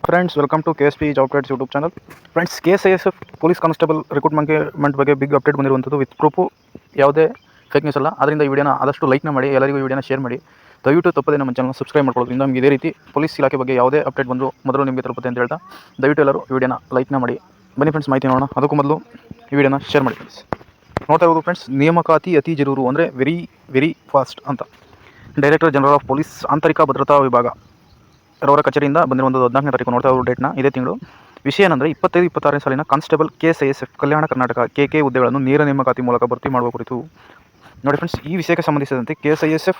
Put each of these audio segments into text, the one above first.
Friends, welcome to KSP job trades YouTube channel. Friends, KSISF police constable recruitment ಬಗ್ಗೆ big update ಬಂದಿರುವಂಥದ್ದು. With proof, ಯಾವುದೇ fake news ಅಲ್ಲ. ಅದರಿಂದ ಈ ವಿಡಿಯೋನ ಆದಷ್ಟು ಲೈಕ್ನ ಮಾಡಿ, ಎಲ್ಲರಿಗೂ ಈ ವಿಡಿಯೋನ ಶೇರ್ ಮಾಡಿ. ದಯವಿಟ್ಟು ತಪ್ಪದೆ ನಮ್ಮ ಚಾನಲ್ ಸಬ್ಸ್ಕ್ರೈಬ್ ಮಾಡ್ಕೊಳ್ಳೋದ್ರಿಂದ ನಮಗೆ ಇದೇ ರೀತಿ ಪೊಲೀಸ್ ಇಲಾಖೆ ಬಗ್ಗೆ ಯಾವುದೇ ಅಪ್ಡೇಟ್ ಬಂದರೂ ಮೊದಲು ನಿಮಗೆ ತಲುಪುತ್ತೆ ಅಂತ ಹೇಳ್ತಾ, ದಯವಿಟ್ಟು ಎಲ್ಲರೂ ಈ ವಿಡಿಯೋನ ಲೈಕ್ನ ಮಾಡಿ. ಬನ್ನಿ ಫ್ರೆಂಡ್ಸ್, ಮಾಹಿತಿ ನೋಡೋಣ. ಅದಕ್ಕೂ ಮೊದಲು ಈ ವಿಡಿಯೋನ ಶೇರ್ ಮಾಡಿ ಫ್ರೆಂಡ್ಸ್. ನೋಡ್ತಾ ಇರೋದು ಫ್ರೆಂಡ್ಸ್, ನೇಮಕಾತಿ ಅತಿ ಜರೂರು ಅಂದರೆ ವೆರಿ ಫಾಸ್ಟ್ ಅಂತ ಡೈರೆಕ್ಟರ್ ಜನರಲ್ ಆಫ್ ಪೊಲೀಸ್ ಆಂತರಿಕ ಭದ್ರತಾ ವಿಭಾಗ ಅವರ ಕಚೇರಿಯಿಂದ ಬಂದಿರುವಂಥದ್ದು. 14ನೇ ತಾರೀಕು ನೋಡ್ತಾ ಇರೋ ಡೇಟ್ನ, ಇದೇ ತಿಂಗಳು. ವಿಷಯ ಏನಂದರೆ 25-26 ಸಾಲಿನ constable KSISF Kalyana Karnataka KK ಹುದ್ದೆಗಳನ್ನು ನೇರ ನೇಮಕಾತಿ ಮೂಲಕ ಭರ್ತಿ ಮಾಡುವ ಕುರಿತು ನೋಡಿ ಫ್ರೆಂಡ್ಸ್. ಈ ವಿಷಯಕ್ಕೆ ಸಂಬಂಧಿಸಿದಂತೆ KSISF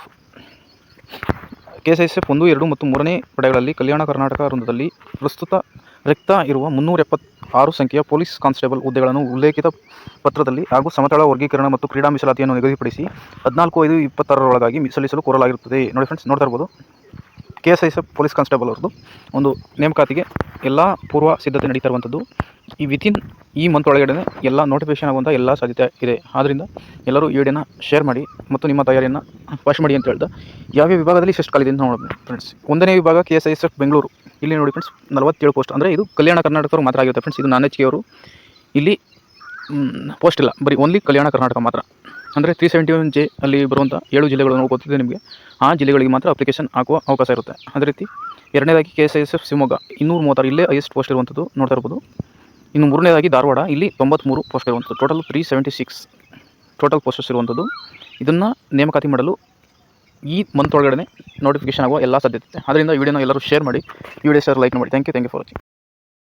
1, 2 ಮತ್ತು 3ನೇ ಪಡೆಗಳಲ್ಲಿ ಕಲ್ಯಾಣ ಕರ್ನಾಟಕ ವೃಂದದಲ್ಲಿ ಪ್ರಸ್ತುತ ರಿಕ್ತ ಇರುವ 376 ಸಂಖ್ಯೆಯ ಪೊಲೀಸ್ ಕಾನ್ಸ್ಟೇಬಲ್ ಹುದ್ದೆಗಳನ್ನು ಉಲ್ಲೇಖಿತ ಪತ್ರದಲ್ಲಿ ಹಾಗೂ ಸಮತಳ ವರ್ಗೀಕರಣ ಮತ್ತು ಕ್ರೀಡಾ ಮೀಸಲಾತಿಯನ್ನು ನಿಗದಿಪಡಿಸಿ 14/5/26 ಸಲ್ಲಿಸಲು ಕೋರಲಾಗಿರುತ್ತದೆ. ನೋಡಿ ಫ್ರೆಂಡ್ಸ್, ನೋಡ್ತಾ ಇರ್ಬೋದು, KSISF ಪೊಲೀಸ್ ಕಾನ್ಸ್ಟೇಬಲ್ ಅವ್ರದ್ದು ಒಂದು ನೇಮಕಾತಿಗೆ ಎಲ್ಲ ಪೂರ್ವ ಸಿದ್ಧತೆ ನಡೀತಾ ಇರುವಂಥದ್ದು. ಈ ಮಂತ್ ಒಳಗಡೆ ಎಲ್ಲ ನೋಟಿಫಿಕೇಶನ್ ಆಗುವಂಥ ಎಲ್ಲ ಸಾಧ್ಯತೆ ಇದೆ. ಆದ್ದರಿಂದ ಎಲ್ಲರೂ ಈ ವಿಡಿಯೋನ ಶೇರ್ ಮಾಡಿ ಮತ್ತು ನಿಮ್ಮ ತಯಾರಿಯನ್ನು ಫಾಸ್ಟ್ ಮಾಡಿ ಅಂತ ಹೇಳ್ತಾ, ಯಾವ್ಯಾವ ವಿಭಾಗದಲ್ಲಿ ಎಷ್ಟು ಕಾಲಿದೆ ಅಂತ ನೋಡೋಣ ಫ್ರೆಂಡ್ಸ್. 1ನೇ ವಿಭಾಗ KSISF ಬೆಂಗಳೂರು. ಇಲ್ಲಿ ನೋಡಿ ಫ್ರೆಂಡ್ಸ್, 47 ಪೋಸ್ಟ್. ಅಂದರೆ ಇದು ಕಲ್ಯಾಣ ಕರ್ನಾಟಕವ್ರು ಮಾತ್ರ ಆಗಿರುತ್ತೆ ಫ್ರೆಂಡ್ಸ್. ಇದು ನಾನ್ HK ಅವರು. ಇಲ್ಲಿ ಪೋಸ್ಟ್ ಇಲ್ಲ, ಬರೀ ಓನ್ಲಿ ಕಲ್ಯಾಣ ಕರ್ನಾಟಕ ಮಾತ್ರ. ಅಂದರೆ 371J ಅಲ್ಲಿ ಬರುವಂಥ 7 ಜಿಲ್ಲೆಗಳನ್ನು ಗೊತ್ತಿದೆ ನಿಮಗೆ. ಆ ಜಿಲ್ಲೆಗಳಿಗೆ ಮಾತ್ರ ಅಪ್ಲಿಕೇಶನ್ ಹಾಕುವ ಅವಕಾಶ ಇರುತ್ತೆ. ಅದೇ ರೀತಿ ಎರಡನೇದಾಗಿ KSISF ಶಿವಮೊಗ್ಗ 236, ಇಲ್ಲೇ ಹೈಯೆಸ್ಟ್ ಪೋಸ್ಟ್ ಇರುವಂಥದ್ದು ನೋಡ್ತಾ ಇರ್ಬೋದು. ಇನ್ನು ಮೂರನೇದಾಗಿ ಧಾರವಾಡ, ಇಲ್ಲಿ 93 ಪೋಸ್ಟ್ ಇರುವಂಥದ್ದು. ಟೋಟಲ್ 376 ಟೋಟಲ್ ಪೋಸ್ಟಸ್ ಇರುವಂಥದ್ದು. ಇದನ್ನು ನೇಮಕಾತಿ ಮಾಡಲು ಈ ಮಂತ್ ಒಳಗಡೆ ನೋಟಿಫಿಕೇಶನ್ ಆಗುವ ಎಲ್ಲ ಸಾಧ್ಯತೆ ಇದೆ. ಅದರಿಂದ ಈ ವಿಡಿಯೋನ ಎಲ್ಲರೂ ಶೇರ್ ಮಾಡಿ, ಈ ವಿಡಿಯೋ ಲೈಕ್ ಮಾಡಿ. Thank you for watching.